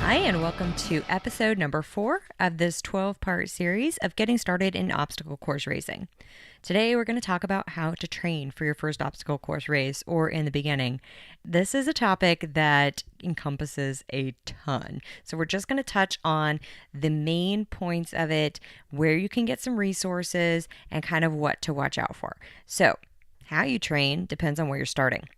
Hi, and welcome to episode number 4 of this 12-part series of getting started in obstacle course racing. Today, we're going to talk about how to train for your first obstacle course race or in the beginning. This is a topic that encompasses a ton. So we're just going to touch on the main points of it, where you can get some resources, and kind of what to watch out for. So how you train depends on where you're starting.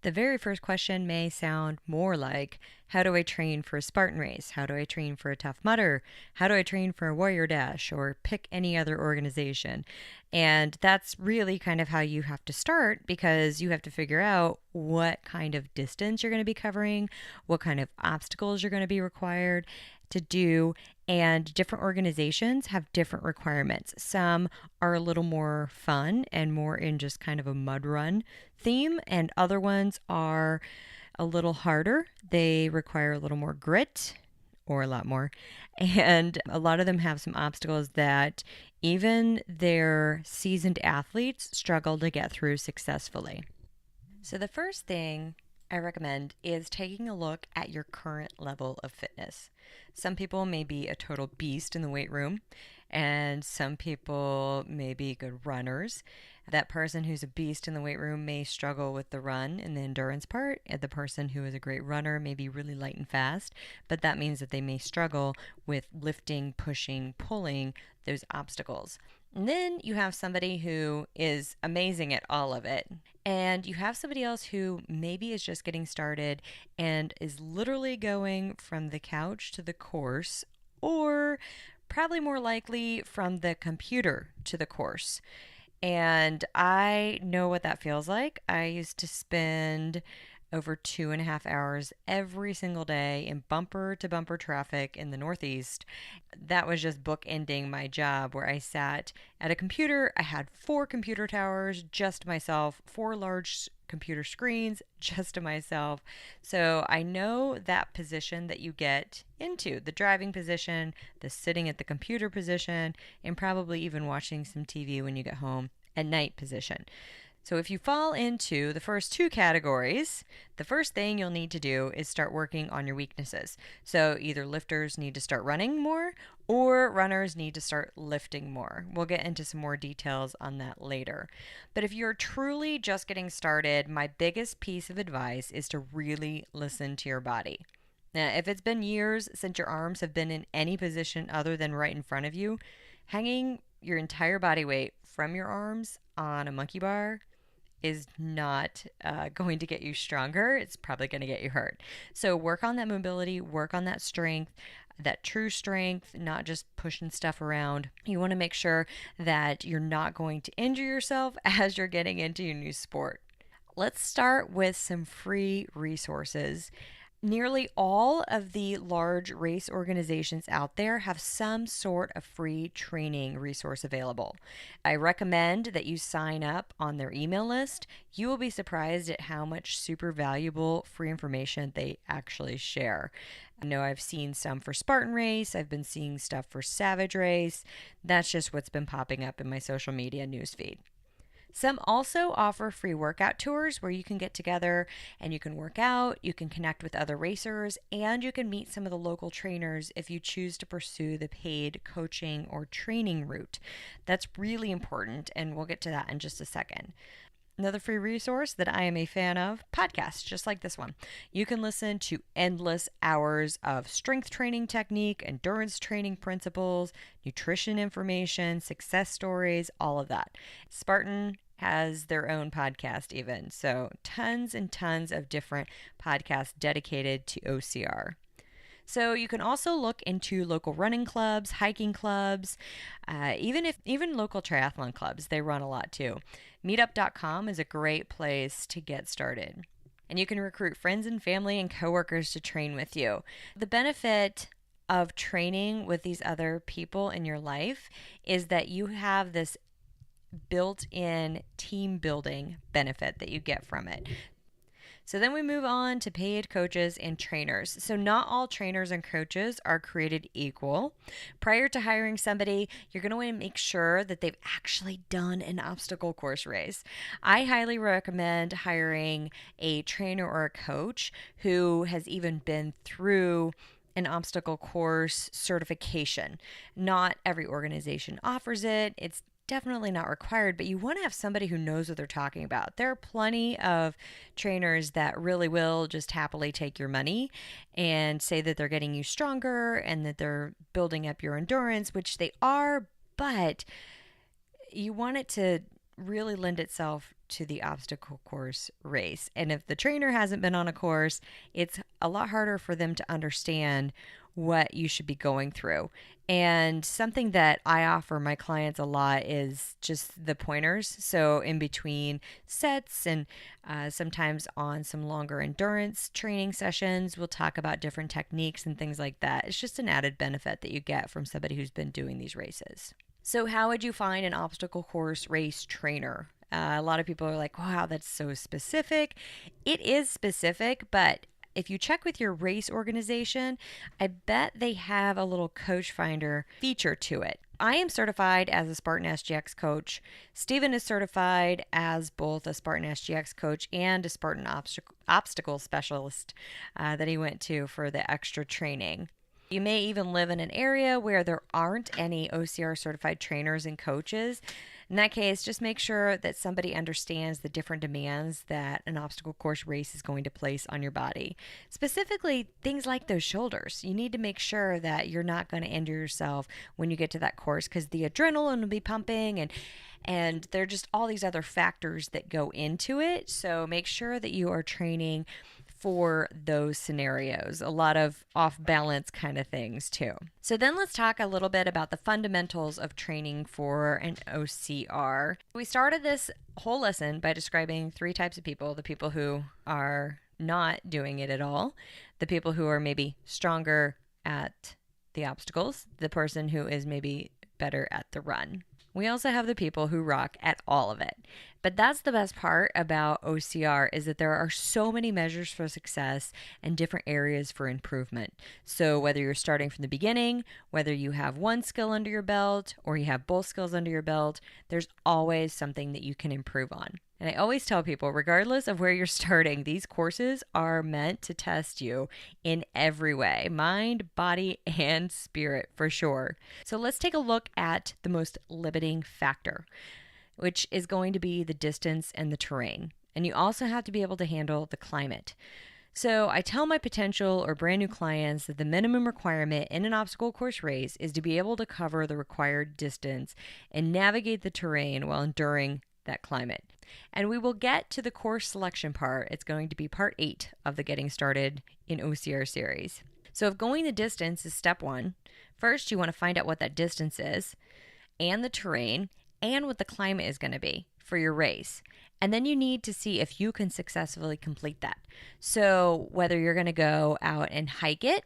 The very first question may sound more like, how do I train for a Spartan Race? How do I train for a Tough Mudder? How do I train for a Warrior Dash? Or pick any other organization. And that's really kind of how you have to start, because you have to figure out what kind of distance you're going to be covering, what kind of obstacles you're going to be required to do, and different organizations have different requirements. Some are a little more fun and more in just kind of a mud run theme, and other ones are a little harder. They require a little more grit, or a lot more, and a lot of them have some obstacles that even their seasoned athletes struggle to get through successfully. So the first thing I recommend is taking a look at your current level of fitness. Some people may be a total beast in the weight room, and some people may be good runners. That person who's a beast in the weight room may struggle with the run and the endurance part. And the person who is a great runner may be really light and fast, but that means that they may struggle with lifting, pushing, pulling those obstacles. And then you have somebody who is amazing at all of it. And you have somebody else who maybe is just getting started and is literally going from the couch to the course, or probably more likely from the computer to the course. And I know what that feels like. I used to spend over 2.5 hours every single day in bumper to bumper traffic in the Northeast. That was just bookending my job, where I sat at a computer. I had 4 computer towers just to myself, 4 large computer screens just to myself. So I know that position that you get into, the driving position, the sitting at the computer position, and probably even watching some TV when you get home at night position. So if you fall into the first 2 categories, the first thing you'll need to do is start working on your weaknesses. So either lifters need to start running more, or runners need to start lifting more. We'll get into some more details on that later. But if you're truly just getting started, my biggest piece of advice is to really listen to your body. Now, if it's been years since your arms have been in any position other than right in front of you, hanging your entire body weight from your arms on a monkey bar is not going to get you stronger. It's probably going to get you hurt. So work on that mobility, work on that strength, that true strength, not just pushing stuff around. You want to make sure that you're not going to injure yourself as you're getting into your new sport. Let's start with some free resources. Nearly all of the large race organizations out there have some sort of free training resource available. I recommend that you sign up on their email list. You will be surprised at how much super valuable free information they actually share. I know I've seen some for Spartan Race. I've been seeing stuff for Savage Race. That's just what's been popping up in my social media newsfeed. Some also offer free workout tours where you can get together and you can work out, you can connect with other racers, and you can meet some of the local trainers if you choose to pursue the paid coaching or training route. That's really important, and we'll get to that in just a second. Another free resource that I am a fan of, podcasts just like this one. You can listen to endless hours of strength training technique, endurance training principles, nutrition information, success stories, all of that. Spartan has their own podcast even. So tons and tons of different podcasts dedicated to OCR. So you can also look into local running clubs, hiking clubs, even local triathlon clubs. They run a lot too. Meetup.com is a great place to get started. And you can recruit friends and family and coworkers to train with you. The benefit of training with these other people in your life is that you have this built-in team building benefit that you get from it. So then we move on to paid coaches and trainers. So not all trainers and coaches are created equal. Prior to hiring somebody, you're going to want to make sure that they've actually done an obstacle course race. I highly recommend hiring a trainer or a coach who has even been through an obstacle course certification. Not every organization offers it. It's definitely not required, but you want to have somebody who knows what they're talking about. There are plenty of trainers that really will just happily take your money and say that they're getting you stronger and that they're building up your endurance, which they are, but you want it to really lend itself to the obstacle course race. And if the trainer hasn't been on a course, it's a lot harder for them to understand what you should be going through. And something that I offer my clients a lot is just the pointers. So in between sets and sometimes on some longer endurance training sessions, we'll talk about different techniques and things like that. It's just an added benefit that you get from somebody who's been doing these races. So how would you find an obstacle course race trainer? A lot of people are like, wow, that's so specific. It is specific, but if you check with your race organization, I bet they have a little coach finder feature to it. I am certified as a Spartan SGX coach. Steven is certified as both a Spartan SGX coach and a Spartan obstacle specialist that he went to for the extra training. You may even live in an area where there aren't any OCR certified trainers and coaches. In that case, just make sure that somebody understands the different demands that an obstacle course race is going to place on your body. Specifically, things like those shoulders. You need to make sure that you're not going to injure yourself when you get to that course because the adrenaline will be pumping and there are just all these other factors that go into it. So make sure that you are training for those scenarios, a lot of off balance kind of things too. So then let's talk a little bit about the fundamentals of training for an OCR. We started this whole lesson by describing three types of people: the people who are not doing it at all, the people who are maybe stronger at the obstacles, the person who is maybe better at the run. We also have the people who rock at all of it. But that's the best part about OCR is that there are so many measures for success and different areas for improvement. So whether you're starting from the beginning, whether you have one skill under your belt or you have both skills under your belt, there's always something that you can improve on. And I always tell people, regardless of where you're starting, these courses are meant to test you in every way, mind, body, and spirit for sure. So let's take a look at the most limiting factor, which is going to be the distance and the terrain. And you also have to be able to handle the climate. So I tell my potential or brand new clients that the minimum requirement in an obstacle course race is to be able to cover the required distance and navigate the terrain while enduring that climate. And we will get to the course selection part. It's going to be part 8 of the Getting Started in OCR series. So if going the distance is step 1, first you want to find out what that distance is and the terrain and what the climate is going to be for your race. And then you need to see if you can successfully complete that. So whether you're going to go out and hike it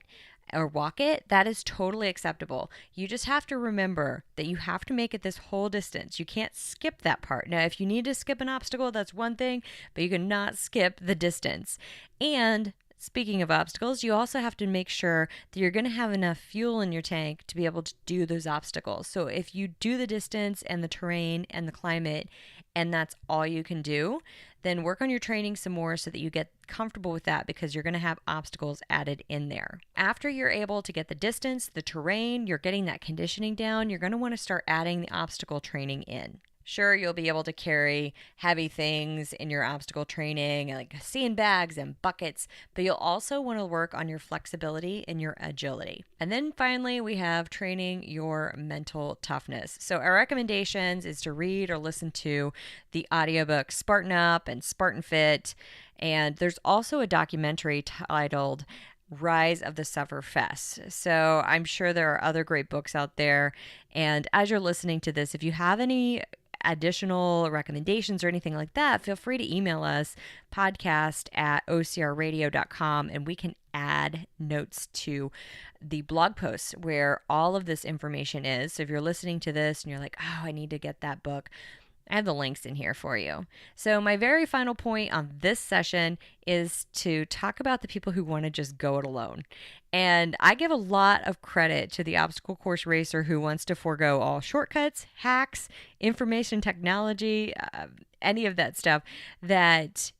or walk it, that is totally acceptable. You just have to remember that you have to make it this whole distance. You can't skip that part. Now, if you need to skip an obstacle, that's one thing, but you cannot skip the distance. And speaking of obstacles, you also have to make sure that you're going to have enough fuel in your tank to be able to do those obstacles. So if you do the distance and the terrain and the climate, and that's all you can do, then work on your training some more so that you get comfortable with that because you're going to have obstacles added in there. After you're able to get the distance, the terrain, you're getting that conditioning down, you're going to want to start adding the obstacle training in. Sure, you'll be able to carry heavy things in your obstacle training, like sandbags and buckets, but you'll also want to work on your flexibility and your agility. And then finally, we have training your mental toughness. So our recommendations is to read or listen to the audiobook Spartan Up and Spartan Fit. And there's also a documentary titled Rise of the Sufferfest. So I'm sure there are other great books out there. And as you're listening to this, if you have any additional recommendations or anything like that, feel free to email us podcast@ocrradio.com and we can add notes to the blog posts where all of this information is. So if you're listening to this and you're like, oh, I need to get that book, I have the links in here for you. So my very final point on this session is to talk about the people who want to just go it alone. And I give a lot of credit to the obstacle course racer who wants to forego all shortcuts, hacks, information technology, any of that stuff that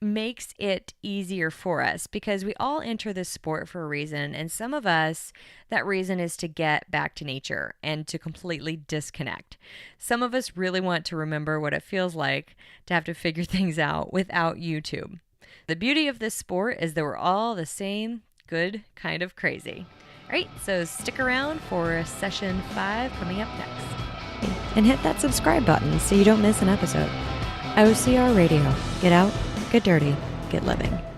makes it easier for us because we all enter this sport for a reason. And some of us, that reason is to get back to nature and to completely disconnect. Some of us really want to remember what it feels like to have to figure things out without YouTube. The beauty of this sport is that we're all the same good kind of crazy. All right, so stick around for session 5 coming up next. And hit that subscribe button so you don't miss an episode. OCR Radio. Get out, get dirty, get living.